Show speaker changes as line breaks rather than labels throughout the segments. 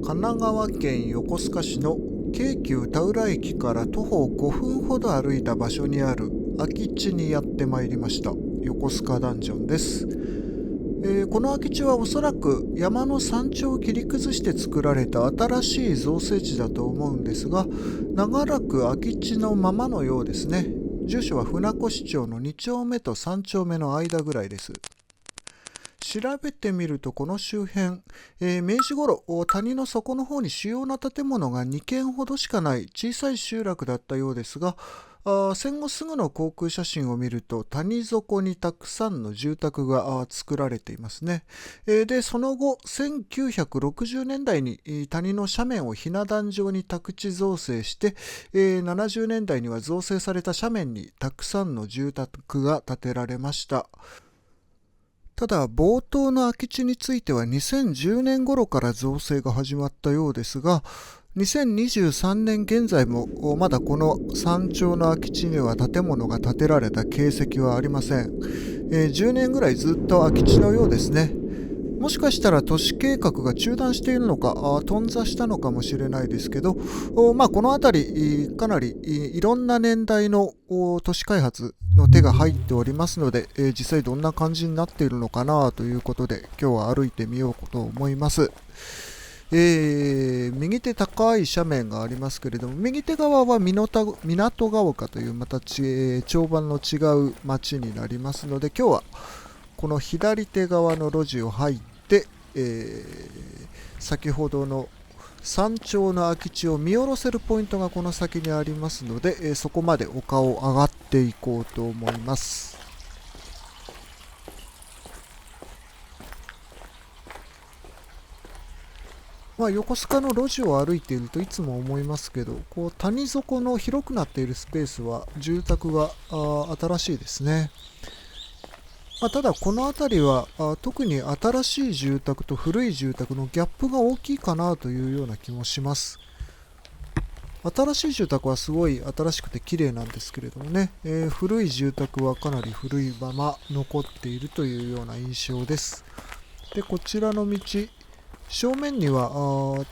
神奈川県横須賀市の京急田浦駅から徒歩5分ほど歩いた場所にある空き地にやってまいりました。横須賀ダンジョンです。この空き地はおそらく山の山頂を切り崩して作られた新しい造成地だと思うんですが、長らく空き地のままのようですね。住所は船越町の2丁目と3丁目の間ぐらいです。調べてみるとこの周辺、明治頃谷の底の方に主要な建物が2軒ほどしかない小さい集落だったようですが、戦後すぐの航空写真を見ると谷底にたくさんの住宅が作られていますね。でその後1960年代に谷の斜面をひな壇状に宅地造成して、70年代には造成された斜面にたくさんの住宅が建てられました。ただ冒頭の空き地については2010年頃から造成が始まったようですが、2023年現在もまだこの山頂の空き地には建物が建てられた形跡はありません。10年ぐらいずっと空き地のようですね。もしかしたら都市計画が中断しているのか頓挫したのかもしれないですけど、この辺りかなりいろんな年代の都市開発の手が入っておりますので、実際どんな感じになっているのかなということで今日は歩いてみようと思います。右手高い斜面がありますけれども、右手側は港が丘というまた町番の違う町になりますので、今日はこの左手側の路地を入って、先ほどの山頂の空き地を見下ろせるポイントがこの先にありますので、そこまで丘を上がっていこうと思います。横須賀の路地を歩いているといつも思いますけど、こう谷底の広くなっているスペースは住宅が新しいですね。ただこの辺りは特に新しい住宅と古い住宅のギャップが大きいかなというような気もします。新しい住宅はすごい新しくて綺麗なんですけれどもね、古い住宅はかなり古いまま残っているというような印象です。でこちらの道、正面には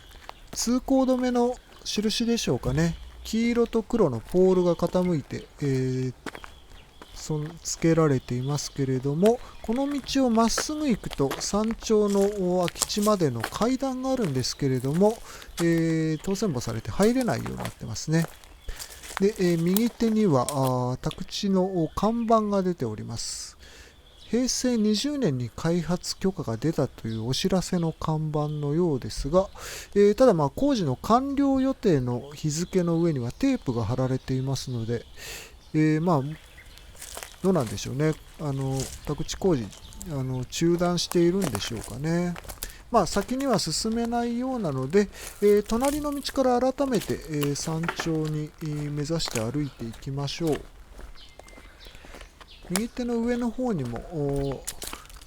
通行止めの印でしょうかね、黄色と黒のポールが傾いて、つけられていますけれども、この道をまっすぐ行くと山頂の空き地までの階段があるんですけれども、当選簿されて入れないようになってますね。で、右手には宅地の看板が出ております。平成20年に開発許可が出たというお知らせの看板のようですが、ただ工事の完了予定の日付の上にはテープが貼られていますので、どうなんでしょうね。宅地工事中断しているんでしょうかね。先には進めないようなので、隣の道から改めて、山頂に、目指して歩いていきましょう。右手の上の方にも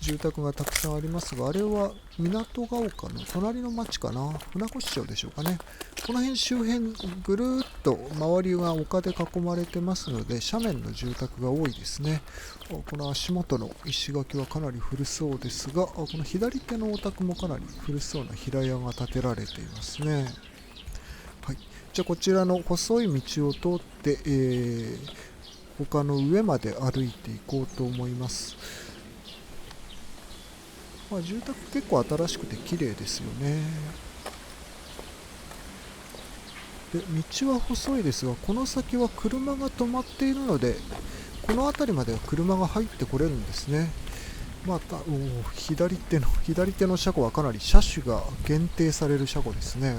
住宅がたくさんありますが、あれは港が丘の隣の町かな、船越町でしょうかね。この辺周辺ぐるーっと周りが丘で囲まれてますので、斜面の住宅が多いですね。この足元の石垣はかなり古そうですが、この左手のお宅もかなり古そうな平屋が建てられていますね。はい、じゃあこちらの細い道を通って、丘の上まで歩いていこうと思います。住宅結構新しくて綺麗ですよね。で道は細いですが、この先は車が止まっているので、この辺りまでは車が入ってこれるんですね。左手の車庫はかなり車種が限定される車庫ですね。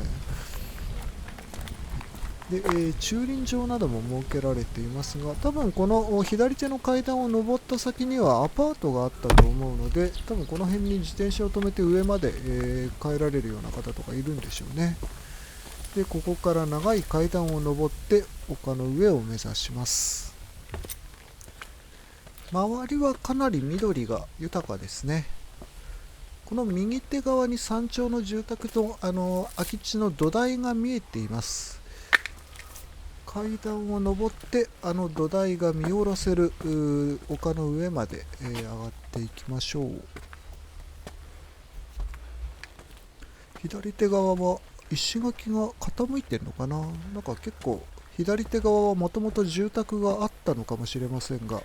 で、駐輪場なども設けられていますが、多分この左手の階段を上った先にはアパートがあったと思うので、多分この辺に自転車を止めて上まで、帰られるような方とかいるんでしょうね。でここから長い階段を上って丘の上を目指します。周りはかなり緑が豊かですね。この右手側に山頂の住宅と空き地の土台が見えています。階段を上って土台が見下ろせる丘の上まで、上がっていきましょう。左手側は石垣が傾いてるのかな。なんか結構左手側はもともと住宅があったのかもしれませんが、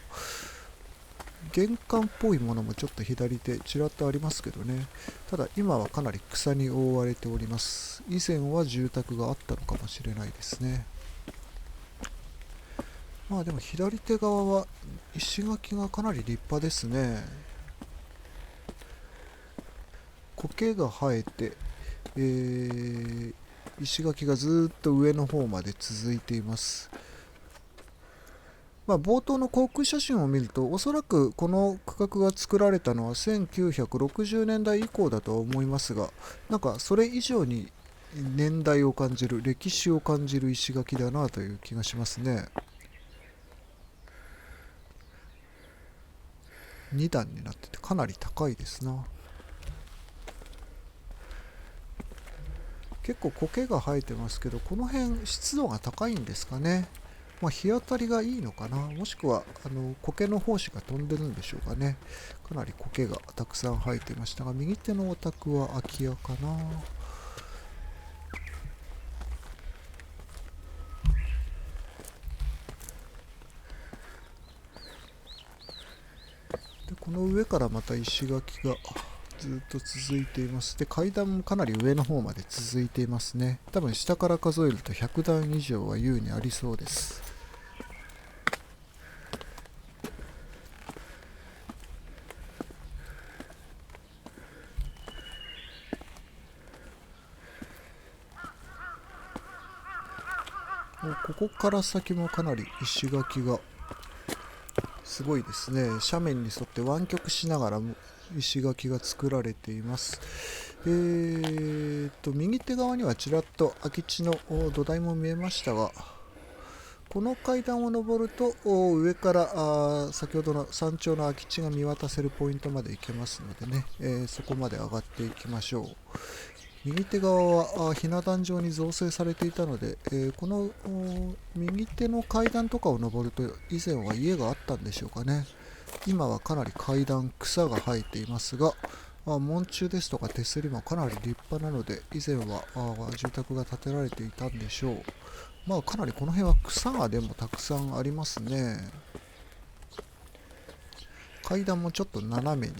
玄関っぽいものもちょっと左手ちらっとありますけどね。ただ今はかなり草に覆われております。以前は住宅があったのかもしれないですね。まあでも左手側は石垣がかなり立派ですね。苔が生えて、石垣がずっと上の方まで続いています。冒頭の航空写真を見ると、おそらくこの区画が作られたのは1960年代以降だとは思いますが、なんかそれ以上に年代を感じる、歴史を感じる石垣だなという気がしますね。2段になっててかなり高いですな。結構苔が生えてますけど、この辺湿度が高いんですかね。日当たりがいいのかな、もしくは苔の胞子が飛んでるんでしょうかね。かなり苔がたくさん生えてましたが、右手のお宅は空き家かな。でこの上からまた石垣がずっと続いています。で階段もかなり上の方まで続いていますね。多分下から数えると100段以上は優にありそうです。ここから先もかなり石垣がすごいですね。斜面に沿って湾曲しながら石垣が作られています。右手側にはちらっと空き地の土台も見えましたが、この階段を上ると上から先ほどの山頂の空き地が見渡せるポイントまで行けますのでね、そこまで上がっていきましょう。右手側はひな壇状に造成されていたので、この右手の階段とかを登ると以前は家があったんでしょうかね。今はかなり階段草が生えていますが、門柱ですとか手すりもかなり立派なので以前は住宅が建てられていたんでしょう。かなりこの辺は草がでもたくさんありますね。階段もちょっと斜めに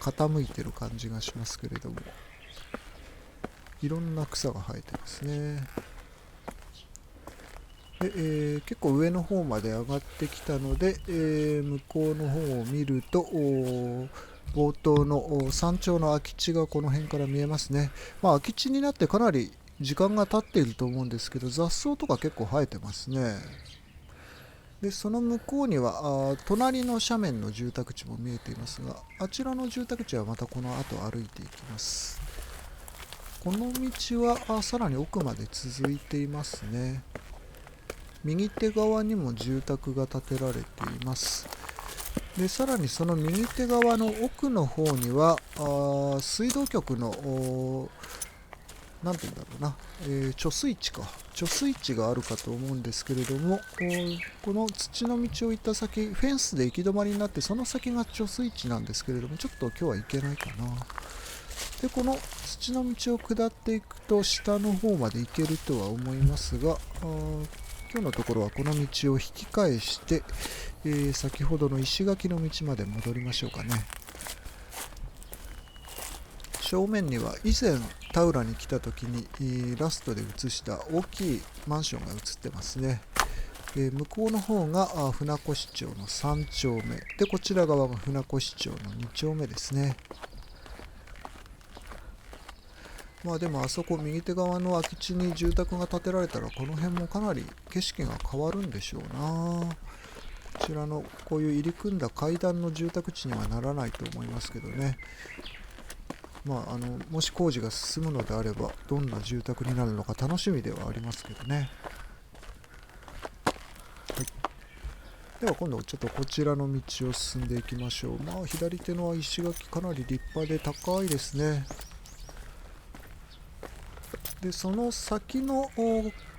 傾いてる感じがしますけれども、いろんな草が生えてますね。で、結構上の方まで上がってきたので、向こうの方を見ると冒頭の山頂の空き地がこの辺から見えますね。空き地になってかなり時間が経っていると思うんですけど、雑草とか結構生えてますね。でその向こうには隣の斜面の住宅地も見えていますが、あちらの住宅地はまたこの後歩いていきます。この道はさらに奥まで続いていますね。右手側にも住宅が建てられています。でさらにその右手側の奥の方には水道局のなんて言うんだろうな、貯水池があるかと思うんですけれども、この土の道を行った先、フェンスで行き止まりになって、その先が貯水池なんですけれども、ちょっと今日は行けないかな。でこの土の道を下っていくと下の方まで行けるとは思いますが、今日のところはこの道を引き返して、先ほどの石垣の道まで戻りましょうかね。正面には以前田浦に来た時にラストで映した大きいマンションが映ってますね。向こうの方が船越町の3丁目で、こちら側が船越町の2丁目ですね。でもあそこ右手側の空き地に住宅が建てられたら、この辺もかなり景色が変わるんでしょうな。こちらのこういう入り組んだ階段の住宅地にはならないと思いますけどね。もし工事が進むのであればどんな住宅になるのか楽しみではありますけどね。はい、では今度ちょっとこちらの道を進んでいきましょう。左手の石垣かなり立派で高いですね。でその先の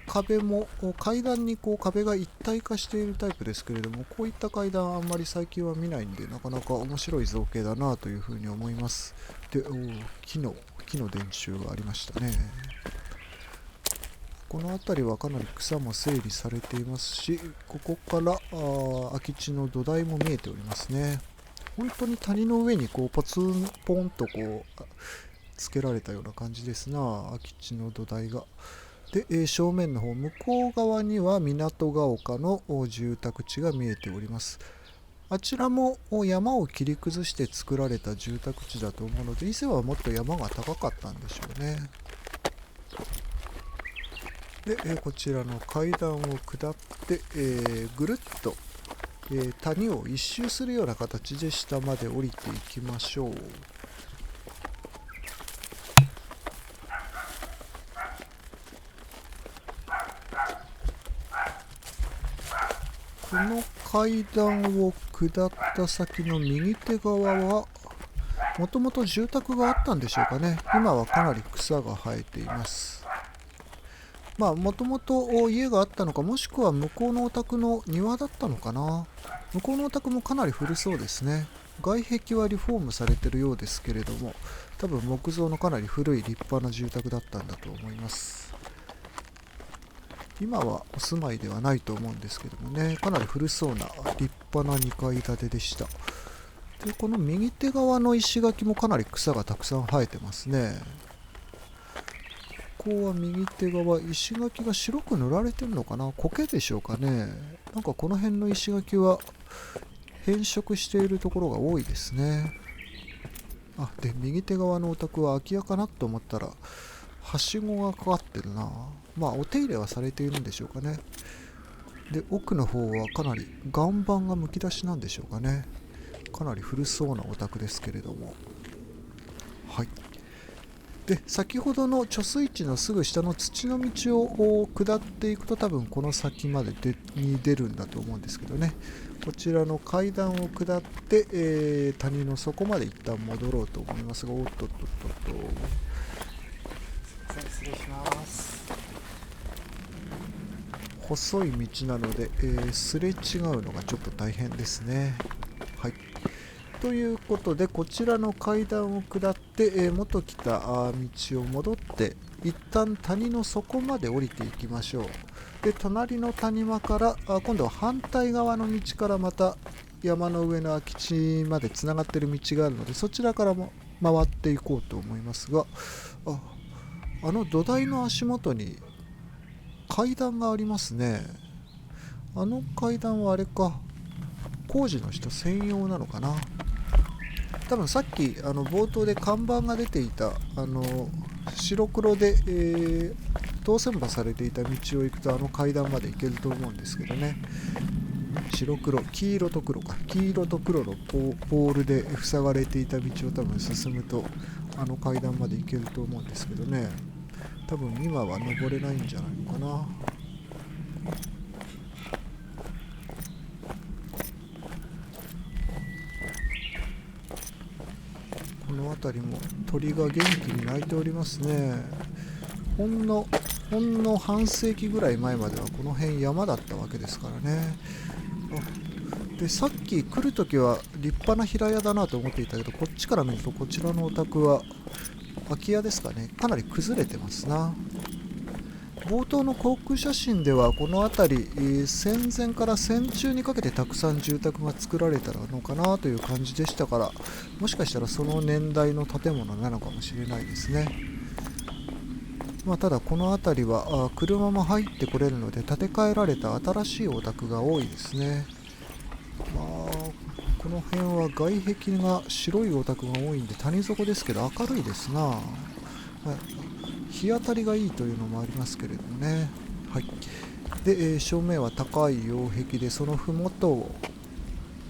壁も階段に壁が一体化しているタイプですけれども、こういった階段あんまり最近は見ないんで、なかなか面白い造形だなというふうに思います。で木の電柱がありましたね。この辺りはかなり草も整理されていますし、ここから空き地の土台も見えておりますね。本当に谷の上にこうポツンポンとこうつけられたような感じですな、空き地の土台が。で、正面の方向こう側には港が丘の住宅地が見えております。あちらも山を切り崩して作られた住宅地だと思うので、以前はもっと山が高かったんでしょうね。で、こちらの階段を下って、ぐるっと、谷を一周するような形で下まで降りていきましょう。この階段を下った先の右手側はもともと住宅があったんでしょうかね。今はかなり草が生えています。もともと家があったのか、もしくは向こうのお宅の庭だったのかな。向こうのお宅もかなり古そうですね。外壁はリフォームされているようですけれども、多分木造のかなり古い立派な住宅だったんだと思います。今はお住まいではないと思うんですけどもね、かなり古そうな立派な2階建てでした。で、この右手側の石垣もかなり草がたくさん生えてますね。ここは右手側、石垣が白く塗られてるのかな、苔でしょうかね。なんかこの辺の石垣は変色しているところが多いですね。で、右手側のお宅は空き家かなと思ったら、はしごがかかってるな。お手入れはされているんでしょうかね。で、奥の方はかなり岩盤がむき出しなんでしょうかね。かなり古そうなお宅ですけれども。はい。で、先ほどの貯水池のすぐ下の土の道を下っていくと、多分この先までに出るんだと思うんですけどね。こちらの階段を下って、谷の底まで一旦戻ろうと思いますが、おっとっとっとっと。失礼します。細い道なので、すれ違うのがちょっと大変ですね。はい。ということで、こちらの階段を下って、元来た道を戻って一旦谷の底まで降りていきましょう。で、隣の谷間から今度は反対側の道からまた山の上の空き地までつながっている道があるので、そちらからも回っていこうと思いますが、あの土台の足元に階段がありますね。あの階段はあれか、工事の人専用なのかな。多分さっき冒頭で看板が出ていた白黒で、当選馬されていた道を行くと階段まで行けると思うんですけどね。白黒、黄色と黒か、黄色と黒のポールで塞がれていた道を多分進むと階段まで行けると思うんですけどね。多分今は登れないんじゃないのかな。この辺りも鳥が元気に鳴いておりますね。ほんの半世紀ぐらい前まではこの辺山だったわけですからね。で、さっき来るときは立派な平屋だなと思っていたけど、こっちから見るとこちらのお宅は空き家ですかね。かなり崩れてますな。冒頭の航空写真ではこの辺り、戦前から戦中にかけてたくさん住宅が作られたのかなという感じでしたから、もしかしたらその年代の建物なのかもしれないですね。ただこの辺りは車も入ってこれるので建て替えられた新しいお宅が多いですね。この辺は外壁が白いお宅が多いんで谷底ですけど明るいですな。日当たりがいいというのもありますけれどもね。はい。で、正面は高い擁壁で、その麓を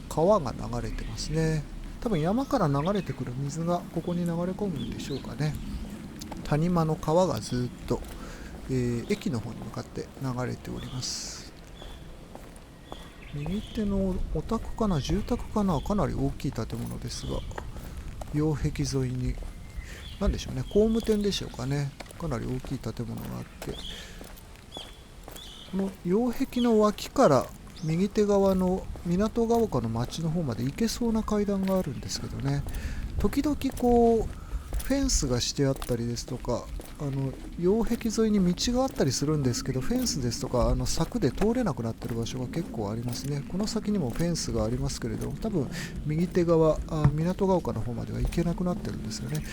川が流れてますね。多分山から流れてくる水がここに流れ込むんでしょうかね。谷間の川がずっと、駅の方に向かって流れております。右手のお宅かな、住宅かな、かなり大きい建物ですが、擁壁沿いに何でしょうね、工務店でしょうかね。かなり大きい建物があって、この擁壁の脇から右手側の港が丘の町の方まで行けそうな階段があるんですけどね。時々こうフェンスがしてあったりですとか、擁壁沿いに道があったりするんですけど、フェンスですとか柵で通れなくなっている場所が結構ありますね。この先にもフェンスがありますけれど、多分右手側、港が丘の方までは行けなくなってるんですよね。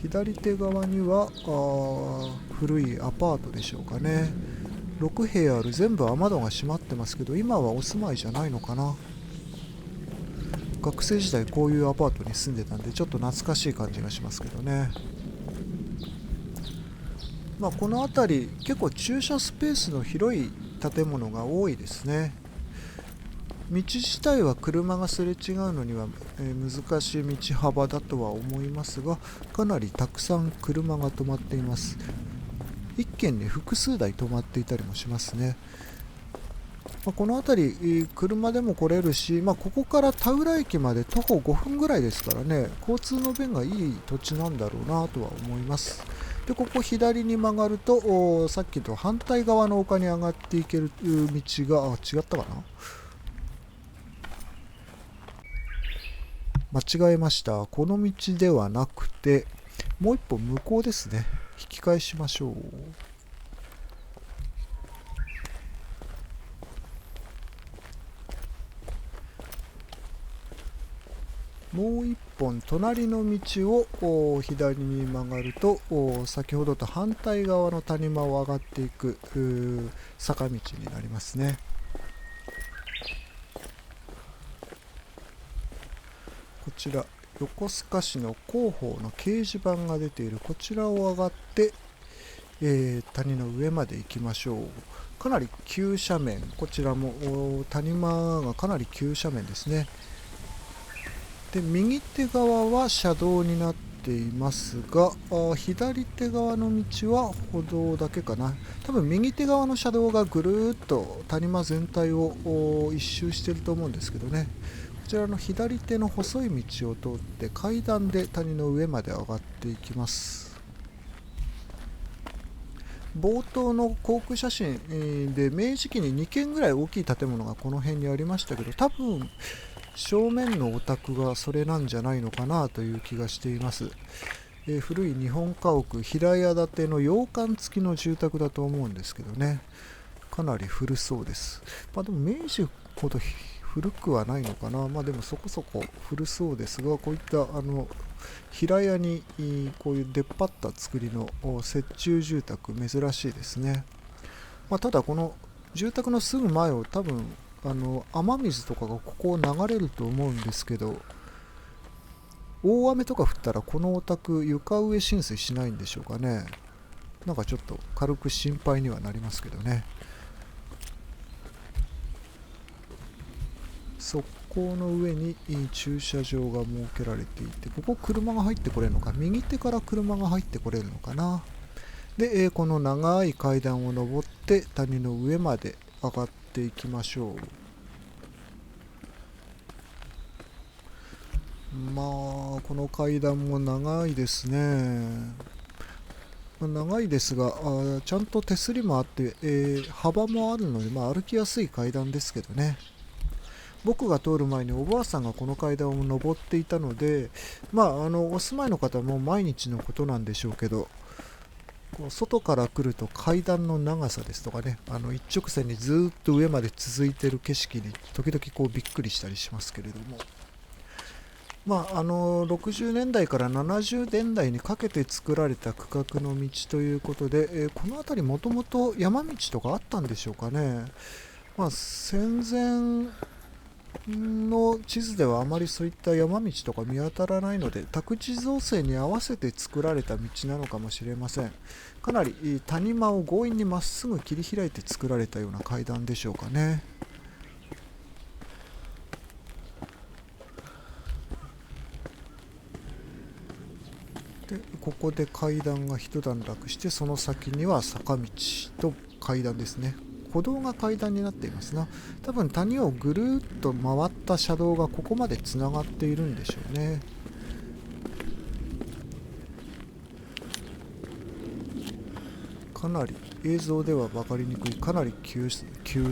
左手側には古いアパートでしょうかね。6部屋ある、全部雨戸が閉まってますけど、今はお住まいじゃないのかな。学生時代こういうアパートに住んでたんで、ちょっと懐かしい感じがしますけどね。この辺り結構駐車スペースの広い建物が多いですね。道自体は車がすれ違うのには、難しい道幅だとは思いますが、かなりたくさん車が止まっています。一軒に複数台止まっていたりもしますね。この辺り車でも来れるし、ここから田浦駅まで徒歩5分ぐらいですからね、交通の便がいい土地なんだろうなとは思います。でここ左に曲がると、さっきと反対側の丘に上がっていける道が、違ったかな、間違えました。この道ではなくてもう一本向こうですね。引き返しましょう。もう一本隣の道を左に曲がると、先ほどと反対側の谷間を上がっていく坂道になりますね。こちら横須賀市の広報の掲示板が出ているこちらを上がって、谷の上まで行きましょう。かなり急斜面、こちらも谷間がかなり急斜面ですね。で右手側は車道になっていますが、左手側の道は歩道だけかな。多分右手側の車道がぐるっと谷間全体を一周していると思うんですけどね。こちらの左手の細い道を通って階段で谷の上まで上がっていきます。冒頭の航空写真で明治期に2軒ぐらい大きい建物がこの辺にありましたけど、多分正面のお宅がそれなんじゃないのかなという気がしています。古い日本家屋平屋建ての洋館付きの住宅だと思うんですけどね、かなり古そうです。でも明治ほど古くはないのかな。でもそこそこ古そうですが、こういった平屋にこういう出っ張った作りの折衷住宅珍しいですね。ただこの住宅のすぐ前を多分雨水とかがここを流れると思うんですけど、大雨とか降ったらこのお宅床上浸水しないんでしょうかね。なんかちょっと軽く心配にはなりますけどね。側溝の上に駐車場が設けられていて、ここ車が入ってこれるのか、右手から車が入ってこれるのかな。で、この長い階段を上って谷の上まで上がっていきましょう。この階段も長いですね。長いですが、ちゃんと手すりもあって、幅もあるので、歩きやすい階段ですけどね。僕が通る前におばあさんがこの階段を登っていたので、お住まいの方も毎日のことなんでしょうけど、こう外から来ると階段の長さですとかね、一直線にずっと上まで続いている景色に時々こうびっくりしたりしますけれども、60年代から70年代にかけて作られた区画の道ということで、この辺りもともと山道とかあったんでしょうかね。戦前の地図ではあまりそういった山道とか見当たらないので、宅地造成に合わせて作られた道なのかもしれません。かなり谷間を強引にまっすぐ切り開いて作られたような階段でしょうかね。でここで階段が一段落して、その先には坂道と階段ですね。歩道が階段になっていますな。多分谷をぐるっと回った車道がここまでつながっているんでしょうね。かなり映像では分かりにくい、かなり急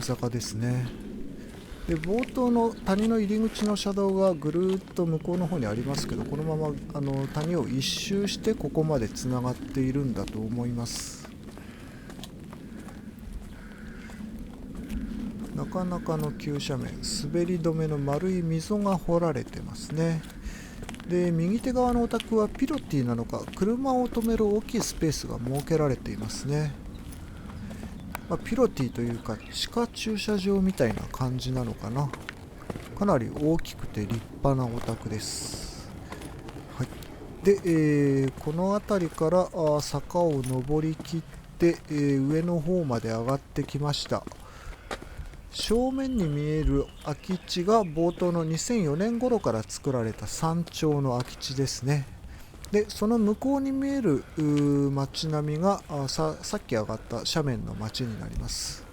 坂ですね。で冒頭の谷の入り口の車道がぐるーっと向こうの方にありますけど、このまま谷を一周してここまでつながっているんだと思います。なかなかの急斜面、滑り止めの丸い溝が掘られてますね。で右手側のお宅はピロティなのか、車を止める大きいスペースが設けられていますね。ピロティというか地下駐車場みたいな感じなのかな。かなり大きくて立派なお宅です。はい、で、この辺りから坂を上りきって、上の方まで上がってきました。正面に見える空き地が冒頭の2004年頃から作られた山頂の空き地ですね。でその向こうに見える街並みがさっき上がった斜面の街になります。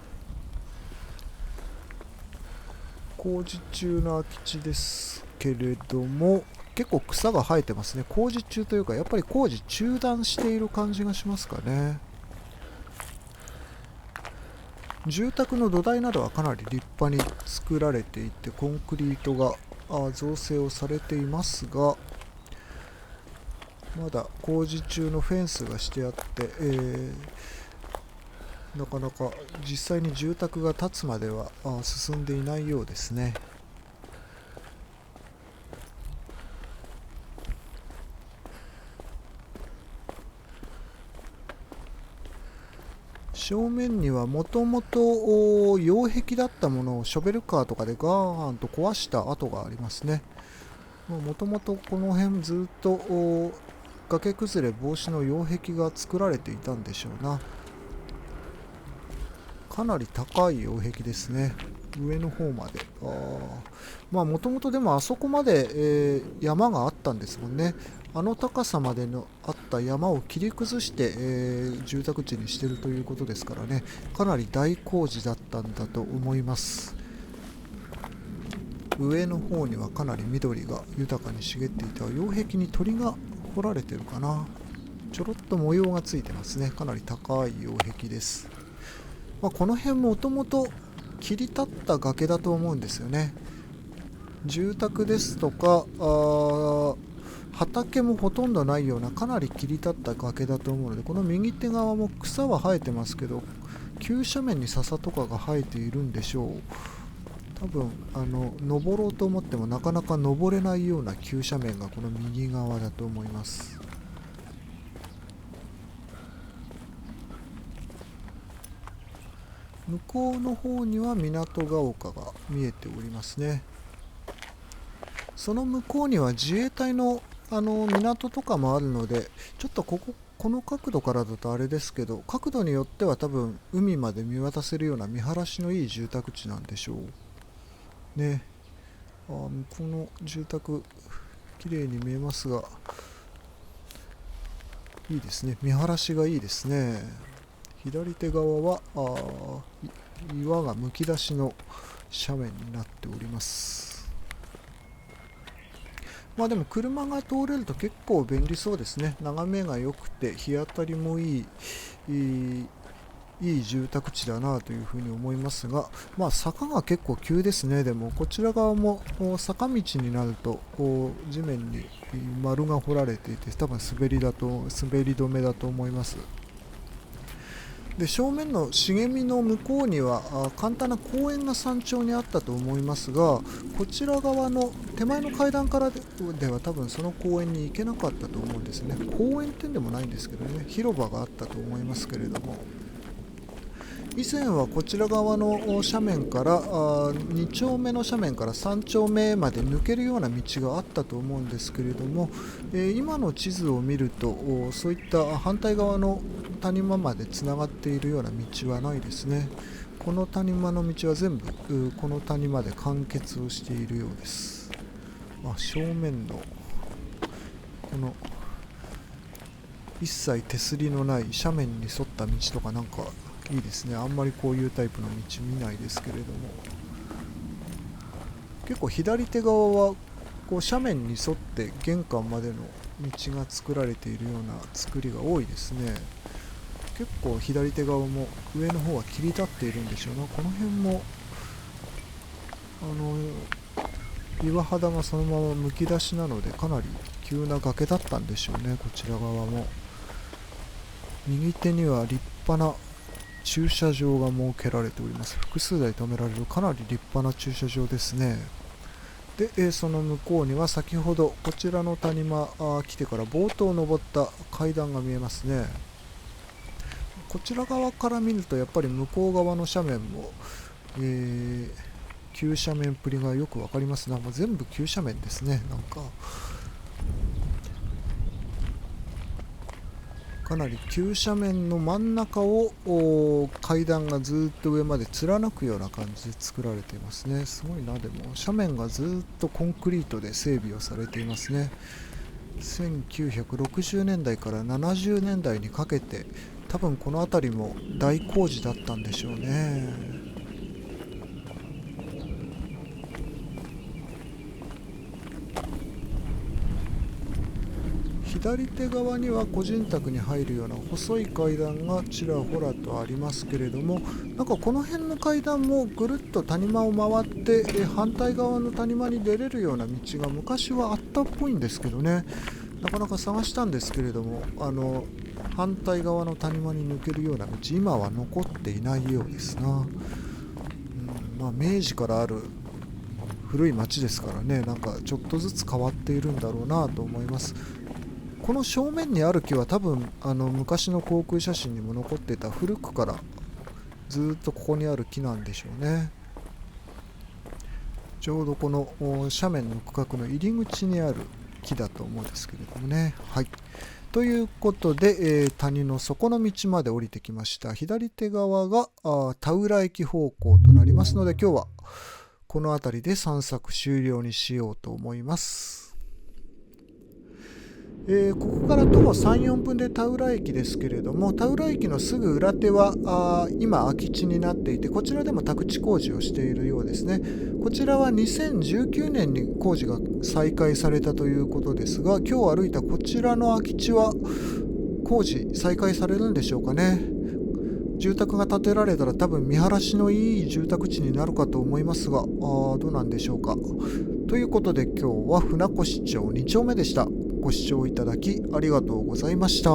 工事中の空き地ですけれども、結構草が生えてますね。工事中というかやっぱり工事中断している感じがしますかね。住宅の土台などはかなり立派に作られていて、コンクリートが造成をされていますが、まだ工事中のフェンスがしてあって、なかなか実際に住宅が建つまでは進んでいないようですね。正面にはもともと擁壁だったものをショベルカーとかでガーンと壊した跡がありますね。もともとこの辺ずっと崖崩れ防止の擁壁が作られていたんでしょうな。かなり高い擁壁ですね。上の方まで。もともとでもあそこまで、山があったんですもんね。あの高さまでのあった山を切り崩して、住宅地にしてるということですからね。かなり大工事だったんだと思います。上の方にはかなり緑が豊かに茂っていて、擁壁に鳥が掘られてるかな。ちょろっと模様がついてますね。かなり高い擁壁です。この辺もともと切り立った崖だと思うんですよね。住宅ですとか畑もほとんどないようなかなり切り立った崖だと思うので、この右手側も草は生えてますけど、急斜面に笹とかが生えているんでしょう。多分登ろうと思ってもなかなか登れないような急斜面がこの右側だと思います。向こうの方には港が丘が見えておりますね。その向こうには自衛隊の港とかもあるので、ちょっとこの角度からだとあれですけど、角度によっては多分海まで見渡せるような見晴らしのいい住宅地なんでしょうね。向こうの住宅綺麗に見えますが、いいですね。見晴らしがいいですね。左手側は岩がむき出しの斜面になっております。でも車が通れると結構便利そうですね。眺めが良くて日当たりもいい住宅地だなというふうに思いますが、坂が結構急ですね。でもこちら側も坂道になると地面に丸が掘られていて、多分滑り止めだと思います。で正面の茂みの向こうには簡単な公園が山頂にあったと思いますが、こちら側の手前の階段からでは多分その公園に行けなかったと思うんですね。公園ってんでもないんですけどね、広場があったと思いますけれども、以前はこちら側の斜面から2丁目の斜面から3丁目まで抜けるような道があったと思うんですけれども、今の地図を見るとそういった反対側の谷間までつながっているような道はないですね。この谷間の道は全部この谷まで完結をしているようです。正面のこの一切手すりのない斜面に沿った道とかなんかいいですね。あんまりこういうタイプの道見ないですけれども、結構左手側はこう斜面に沿って玄関までの道が作られているような作りが多いですね。結構左手側も上の方は切り立っているんでしょうな。この辺も岩肌がそのままむき出しなのでかなり急な崖だったんでしょうね。こちら側も右手には立派な駐車場が設けられております。複数台止められるかなり立派な駐車場ですね。で、その向こうには先ほどこちらの谷間来てから冒頭登った階段が見えますね。こちら側から見るとやっぱり向こう側の斜面も、急斜面っぷりがよく分かりますな。もう全部急斜面ですね。なんかかなり急斜面の真ん中を階段がずっと上まで貫くような感じで作られていますね。すごいな。でも斜面がずっとコンクリートで整備をされていますね。1960年代から70年代にかけて多分この辺りも大工事だったんでしょうね。左手側には個人宅に入るような細い階段がちらほらとありますけれども、なんかこの辺の階段もぐるっと谷間を回って反対側の谷間に出れるような道が昔はあったっぽいんですけどね。なかなか探したんですけれども、反対側の谷間に抜けるような道今は残っていないようですな。明治からある古い町ですからね、なんかちょっとずつ変わっているんだろうなと思います。この正面にある木は多分昔の航空写真にも残っていた古くからずっとここにある木なんでしょうね。ちょうどこの斜面の区画の入り口にある木だと思うんですけれどもね。はい。ということで、谷の底の道まで降りてきました。左手側が田浦駅方向となりますので、今日はこの辺りで散策終了にしようと思います。ここから徒歩 3,4 分で田浦駅ですけれども、田浦駅のすぐ裏手は今空き地になっていて、こちらでも宅地工事をしているようですね。こちらは2019年に工事が再開されたということですが、今日歩いたこちらの空き地は工事再開されるんでしょうかね。住宅が建てられたら多分見晴らしのいい住宅地になるかと思いますが、どうなんでしょうか。ということで今日は船越町2丁目でした。ご視聴いただきありがとうございました。